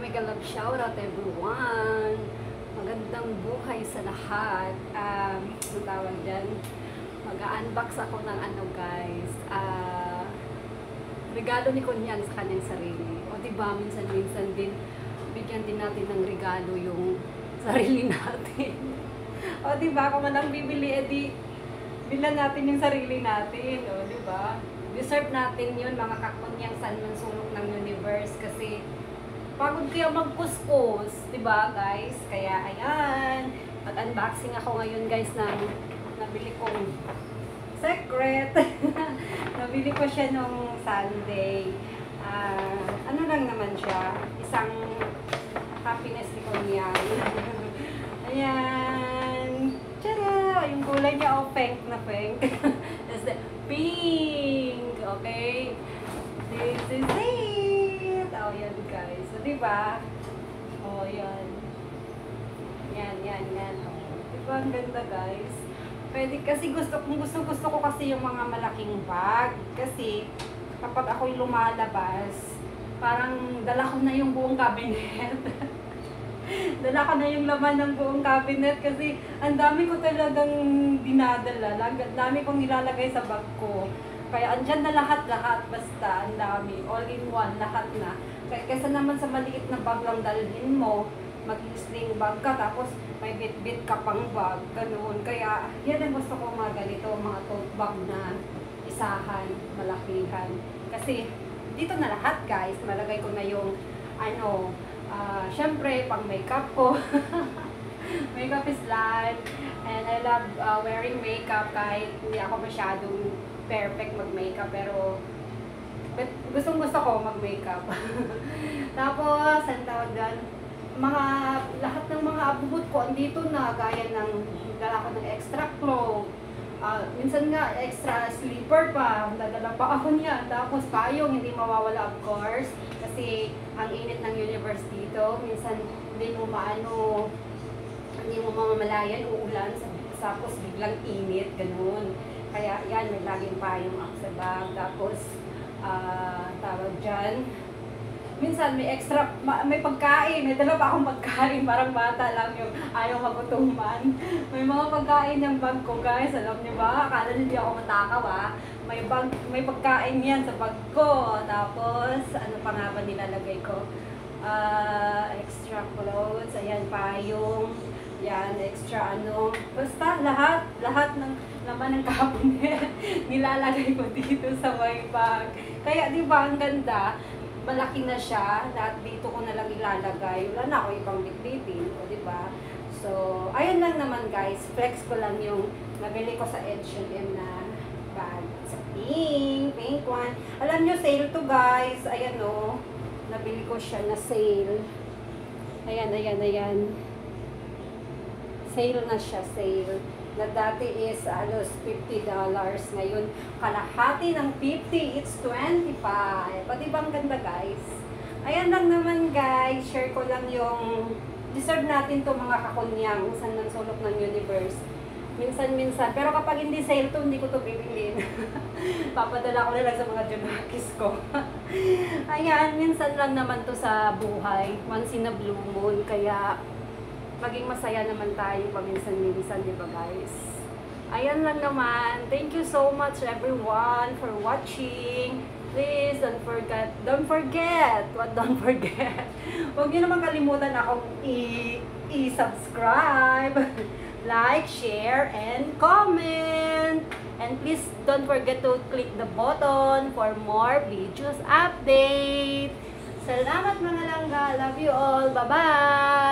mega love shoutout everyone. Magandang buhay sa lahat. Ang tawag dyan, mag-unbox ako ng ano guys. Regalo ni Kunyang sa kanyang sarili. O diba, minsan din, bigyan din natin ng regalo yung sarili natin. O diba, kung man ang bibili, edi, bilan natin yung sarili natin. O diba? Deserve natin yun, mga kakunyang san man sulok ng universe. Kasi, pagod kaya magkuskus, diba guys? Kaya ayan, mag-unboxing ako ngayon guys ng nabili kong secret. Nabili ko siya nung Sunday. Ano lang naman siya, isang happiness ni Kunyang. Ayan. Tara! Yung kulay niya, oh, pink na pink. That's the pink. Okay? This is it. Oh, yan guys. So, diba? Oh, yan. Yan. Oh, diba? Ang ganda guys. Pwede kasi gusto ko kasi yung mga malaking bag. Kasi kapag ako'y lumalabas, parang dala ko na yung buong cabinet. Dala ko na yung laman ng buong cabinet kasi ang dami ko talagang dinadala. Ang dami kong nilalagay sa bag ko. Kaya andyan na lahat, basta ang dami. All in one, lahat na. Kaysa naman sa maliit na bag lang dalhin mo, mag-sling bag ka, tapos may bit-bit ka pang bag, ganoon. Kaya yan ang gusto ko mga ganito, mga tote bag na isahan, malakihan. Kasi dito na lahat guys, malagay ko na yung ano, syempre pang makeup ko. Makeup is life, and I love wearing makeup kahit hindi ako masyadong perfect mag-makeup, pero gustong-gusto ko mag-makeup. Tapos, ang tawag dyan, lahat ng mga abubot ko andito na, gaya ng dala ko ng extra clothes. Minsan nga, extra sleeper pa, dadala pa ako niya. Tapos payong, hindi mawawala of course. Kasi ang init ng universe dito, minsan hindi mo mamamalayan, uulan, tapos biglang init, ganun. Kaya yan, may laging payong ako sa bag. Tapos, tawag dyan, minsan may extra, may pagkain, may dala pa akong pagkain, parang bata lang yung ayaw magutuman. May mga pagkain yung bag ko guys, alam niyo ba? Akala hindi ako matakaw may pagkain yan sa bag ko. Tapos, ano pa nga ba nilalagay ko? Extra clothes, ayan, payong, yan, extra ano, basta lahat ng laman ng cabinet, nilalagay ko dito sa my bag. Kaya di ba ang ganda? Malaki na siya, lahat dito ko na lang ilalagay, wala na ako ibang bitbitin, o diba? So, ayun lang naman guys, flex ko lang yung nabili ko sa H&M na bag. Sa pink one. Alam nyo, sale to guys, ayan o, nabili ko siya na sale. Ayan. Sale na siya, sale. Na dati is halos $50. Ngayon, kalahati ng 50, it's 25. Pati bang ganda guys? Ayan lang naman guys, share ko lang yung deserve natin to mga kakunyang, saan ng sulok ng universe. Minsan. Pero kapag hindi sale to, hindi ko to bibilin. Papadala ko na lang sa mga junakis ko. Ayan, minsan lang naman to sa buhay. Once in a blue moon. Kaya, maging masaya naman tayo paminsan-minsan, di ba guys? Ayan lang naman. Thank you so much everyone for watching. Please don't forget. Huwag niyo naman kalimutan akong i-subscribe, like, share, and comment. And please don't forget to click the button for more videos update. Salamat mga langga. Love you all. Bye-bye!